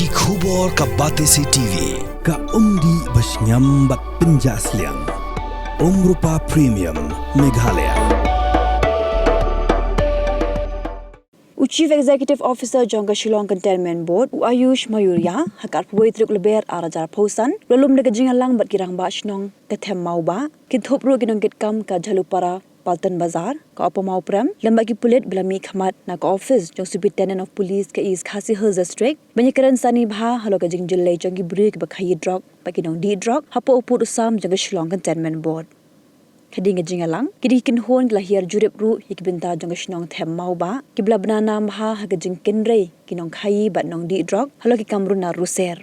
Ki khubor ka Batesi TV. Ka umdi basnyam bat penjaslian. Rupa Premium Meghalaya. Chief Executive Officer Jongka Shillong Cantonment Board Ayush Mayurya hakat puai truk leber arajar pausan belum negajingalang bat kirang ba shnong kethem mauba kithop ru ginong kitkam ka jalupara Paltan Bazar ka opamau prem lembagi pulit belami khamat na ka office jong Superintendent of Police ka East Khasi Hills District banyakaran sani bha halo ka jingjulai jongi brik ba khayi drug ba kinong di drug hapo upur usam Jongka Shillong Cantonment Board Kading jingalang kidi kin hon lahir jurip ru hikbinta Jongka Shillong them mau ba kibla banana mha hagajing kinrei kinong khayi bat nong di drug halo ki kamrun na ruser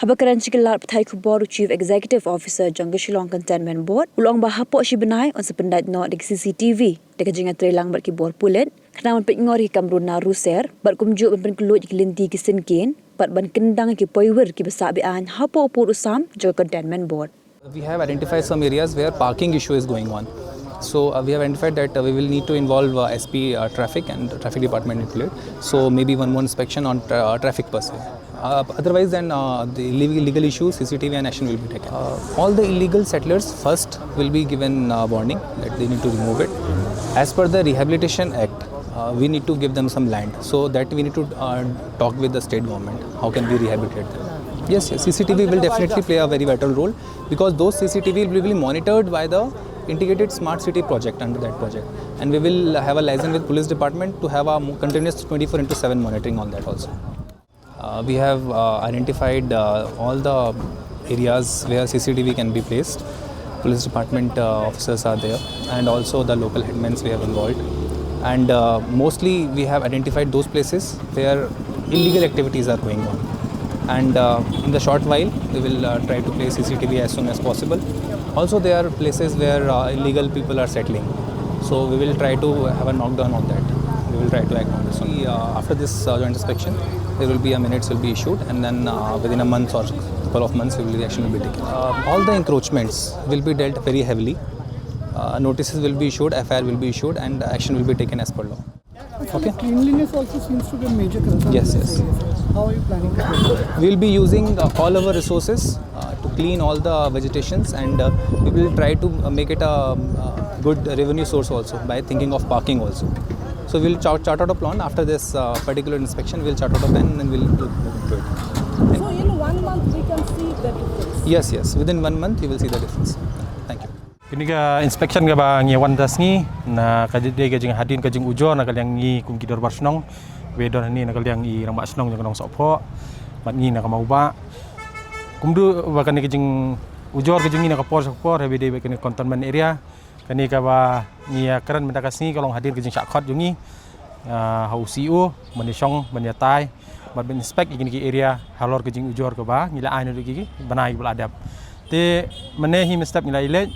habakaran chiklar pthai khubor Chief Executive Officer Jongka Shillong Cantonment Board ulong ba hapo si benai on sependat no dik CCTV deka jinga trelang bat ki bor pulet khana man pek ngori kamrun na ruser bat kumju ben kluj ki linti ki sinkin bat ban kendang ki poiwer ki basa bi an hapo upur usam Jongka Cantonment Board. We have identified some areas where parking issue is going on. So we have identified that we will need to involve SP traffic and traffic department included. So maybe one more inspection on traffic per se. Otherwise then the illegal issues, CCTV and action will be taken. All the illegal settlers first will be given warning that they need to remove it. As per the Rehabilitation Act, we need to give them some land. So that we need to talk with the state government. How can we rehabilitate them? Yes, CCTV will definitely play a very vital role because those CCTV will be monitored by the Integrated Smart City project under that project. And we will have a liaison with police department to have a continuous 24/7 monitoring on that also. We have identified all the areas where CCTV can be placed. Police department officers are there and also the local headmen we have involved. And mostly we have identified those places where illegal activities are going on. And in the short while, we will try to place CCTV as soon as possible. Also, there are places where illegal people are settling. So we will try to have a knockdown on that. We will try to act on this. After this joint inspection, there will be a minutes will be issued, and then within a month or couple of months, action will be taken. All the encroachments will be dealt very heavily. Notices will be issued, FIR will be issued, and action will be taken as per law. Okay. Cleanliness also seems to be a major concern. Yes. How are you planning to do that? We will be using all our resources to clean all the vegetations, and we will try to make it a good revenue source also by thinking of parking also. So we will chart out a plan after this particular inspection. We will chart out a plan and then we will do it. So in 1 month we can see the difference? Yes. Within 1 month you will see the difference. Thank you. Kini ka inspection ka ba ngiwan das ni na kadide ka jing hadin ka jing ujo na kalyang ngi kum kidor barsnong wedon ni na kalyang i rang basnong jang nong sopho mat ngi na ka mauba kumdu ba kan ka jing ujor ka jing ni na ka por hebide ba kan cantonment area kani ka ba ngi karan mendakas ni kalong hadin ka jing sakhot jungi hau CEO manisong manyatai bat ben inspect kini ki area halor ka jing ujor ka ba ngila ai na ki banai bul adap te manehi mestap ngila ile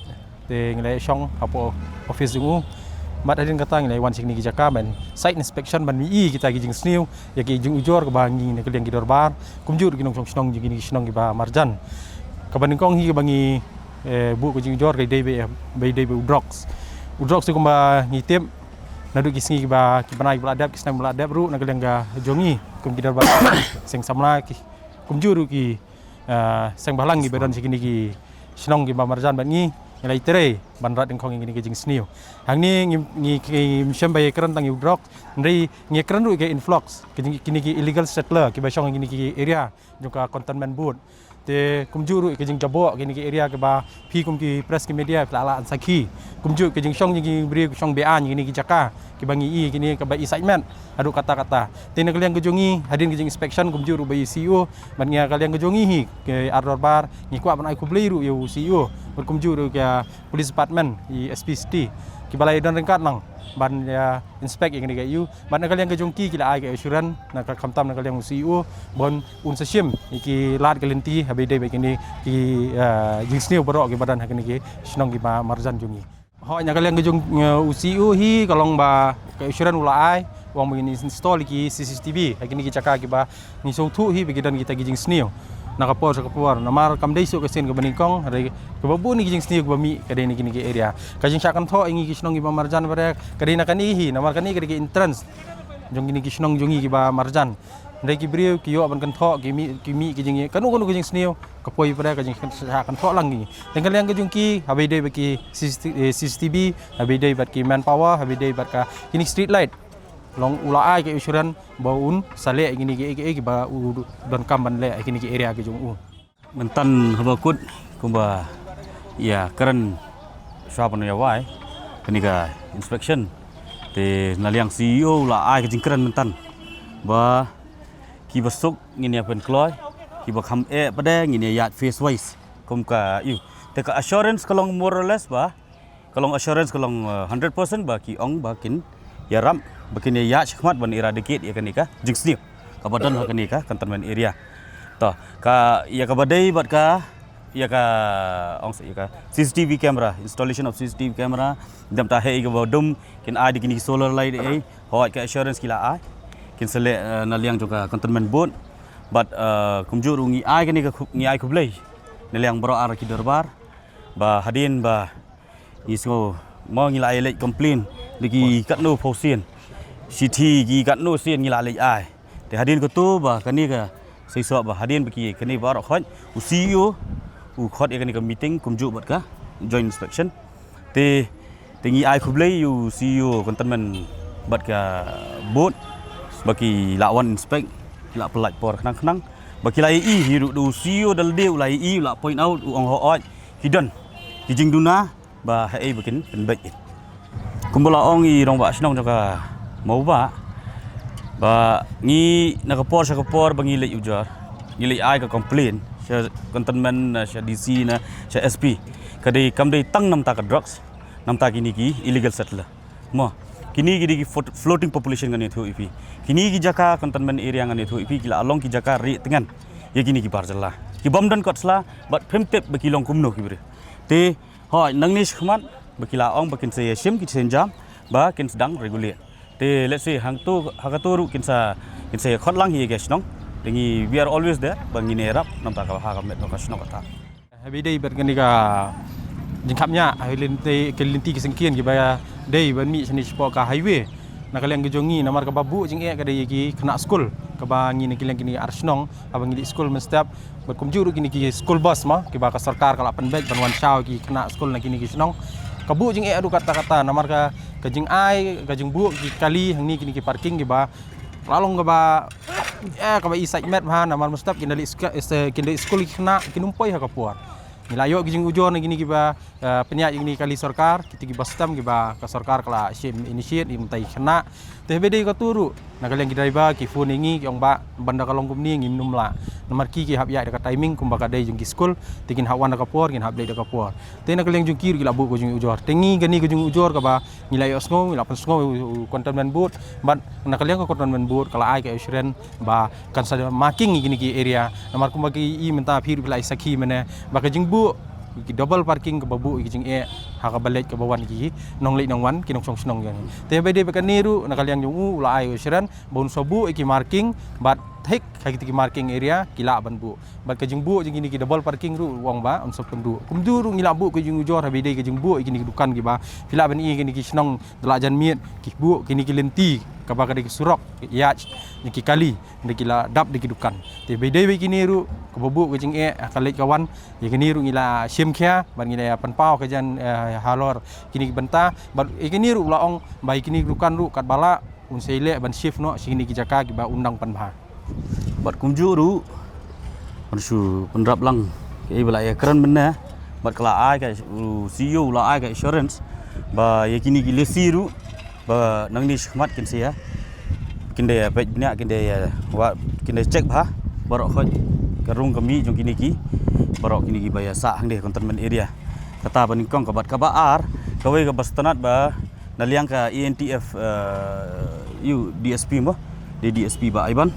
te nglai shong apo office jungu mat adin kata nglai wan sing ni jaka ben site inspection ban mi kita gijing sniu ya ki jung ujor ke bangi ne kliang gidor bar kumjur ginong song gini snong gi ba marjan kabaning kong hi bangi bu ko jing ujor ke debe udrox tu kumba ngitip nadu kisngi ba ki banai beladap kisnam beladap ru na kliang ga jongi kum gidor bar sing samla ki kumjur ki sang balang gi bedon sikini ki snong gi ba marjan ban ngi nilai tere banrat dengkong ingin ngejing sniu hang ni ngi msyambai keran tang udrok ndri ngi keran ru ke influx kini ki illegal settler ki basong ngini ki area juga cantonment board te kumjuru ke jing jabo kini ki area ke ba phi kum ki press ki media la ansaki kumju ke jing song ngi bri song ba ngini ki jaka ki bangi i kini ke ba assignment adu kata-kata te ne kalian gejongi hadin ke jing inspection kumjuru ba CEO ban ngia kalian gejongi hi ke ardor bar ngi kwa ban ai ku bli ru yo CEO berkumjuru ke police department i SPCT ki balai don rengkat nang ban ya inspect yang ke you ban kalian gejongki kila ai ke assurance na ka kamtam na kalian CEO bon un seshim ki lat kelenti habide be kini ki jingsniu borok ki badan hakini ki snong ki ba marjan jungi ho nya kalian gejong CEO hi kalong ba ke assurance ula ai wang begini install ki CCTV hakini ki caka ki ba ni so thu hi begidan kita jingsniu nakapor sa kapuar namar kam daiso kasin ka baningkong hari kababu ni kijing sniug bami kadai ni kini ke area kajing sakan tho ingi kisnong iba marjan bare kadai na kanihi namar kani kadai entrance jong kini kisnong jongi ki ba marjan Dari kibriu kiyo ban kan thok kimi ki jing kanu kanu jing sneo kapoi pada ka jing kan thok lang ni tenggal yang jung ki habai dei baki CCTV habai dei bat ki manpower habai dei bat ka kini street light long ula ai ke insurance baun sale gini ke ba don kam ban le kini ki area ke jung mentan habakut kumba ya keren swapan ya wai kini ka inspection te naliang CEO la ai ke jing keren mentan ba ki basuk ngini apen kloy ki bakham pada ngini yat face wise kum ka yu te ka assurance kalong more or less ba kalong assurance kalong 100% ba ki ong ba kin ya ram bakin ya khmat ban eradicate ya kanika jingsni ka badan ha kanika cantonment area to ka ya ka badai bat ka ya ka ong ya ka CCTV camera installation of CCTV camera dam ta he ga bodum kin ai dikini solar light ai hot ka assurance kila ai kin sele naliang juga cantonment board but kumjur ngi ai kani ka ngi ai kublai naliang bro ar ki darbar ba hadin ba iso mo ngi la ai complain diki katno phosien city gi katno sien ngi la ai ai te hadin ko tu ba kani ka seiso ba hadin baki kani ba ro khot u CEO u khot kani ka meeting kumju bat ka joint inspection te ngi ai kublai u CEO cantonment bat ka board bagi lawan inspect la pelaj por kenang bagi lai hiru du CEO dal deu lai la point out ong hoot hidden kijing duna ba hai bikin penbaik kumbula ong i rong ba snong jaka mau ba ngi nakapor sa kapor bangi le ujar ngi ai ka complain sa cantonment sa DC na sa SP kadai kamdai tang nam ta ka drugs nam ta kini ki illegal settler mo kini gidi floating population ngani thu ipi kini gi jaka cantonment area ngani thu ipi kila along ki jaka ri tengan ye kini ki barjalla ki bomdan kotsla bat phemtep bekilong kumno ki bre te hoi nangnis khmat bekila ong bekin se shim ki senjam ba kin sedang regulate te let's say hang tu hakatoru kin sa khotlang hi ges nong dengi we are always there bangi nerap nam ta ka ha ka met no ka snok ta habi dei bat ngani ka jingkapnya linti kelinti kisengkian ki baya dei ban mi sini sport ka highway nak kalian gejongi namar ka babu jing ka dei ki kena school ka bangi ni kalian kini arsnong abang di school mestap berkumjuru kini ki school bus ma ki ba ka sarkar kala penbek banwan shaw ki kena school na kini ki snong kabu jing adu kata-kata namar ka jing ai ka jing bu ki kali hang ni kini ki parking ki ba lalong ka ba ka ba isai met ha namar mestap kini school ki kena kinumpoi ha ka puar nilayo gijing ujon gini giba penyak gini kali sarkar kita giba stam giba ka sarkar kala sim initiate imtai kena teh bede ka turu nakaliang driver ki phone ngi yong ba banda kalong kumni ngim la nomor ki hab ya dekat timing kumba ka dai jung school tikin hawan ka por kin hab dai ka por te nakaliang jung kir gila bu ko jung ujor tengi gani ko jung ujor ka ba nilayo sngo la sngo cantonment board ban nakaliang ka cantonment board kala ai ka insurance ba kan sa marking gini ki area nomor kumba ki i menta phir bila sakhi mane ba ka jung ki double parking ke babu ki jing ha ka balet ke bawan ki nong lei nong wan ki nong song snong yang te bede be kaniru nakaliang jung la ai usran bon sobu ki marking bat hek ha ki marking area kila ban bu bat ke jing bu jing ini ki double parking ru wong ba on sop pendu kumdu ru ngila bu ke jing ujor ha bede ke jing bu ki ni dukan ki ba kila ban i ki ni ki snong delajan miet ki bu ki ni ki lenti ka ba ka de ki surok ya ni ki kali de kila dap de ki dukan te bede be ki ni ru ke babu ke jing kalit kawan ye ki ni ru ngila sim khia ban ngila pan pau ke jan halor kini benta bar ikini ru laong bai kini dukan ru kat bala un seile ban shift no sini ki jaka ki ba undang pan bha bat kumju ru pansu penrap lang ke bala ya keren benda bat kala ai ka CEO la ai ka insurance ba ye kini ki lesi ru ba nang ni khmat kin sia kin de pej bnya kin de wa kin de check bha barok khoj karung kami jong kini ki barok kini ki ba ya sa hang de cantonment area kata paningkong kabat kabaar kawai ka bastanat ba naliang ka ENTF DSP mo di DSP ba iban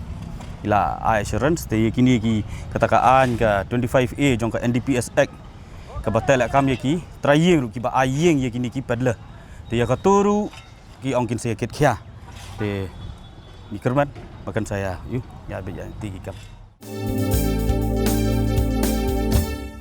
ila assurance te kini ki katakaan ka 25A jong ka NDPS Act ka batala kam ye ki trayeng ru ki ba ayeng ye kini ki padla te ya katuru ki ongkin saya ket khia te ni kerman makan saya yu ya be ya ti kam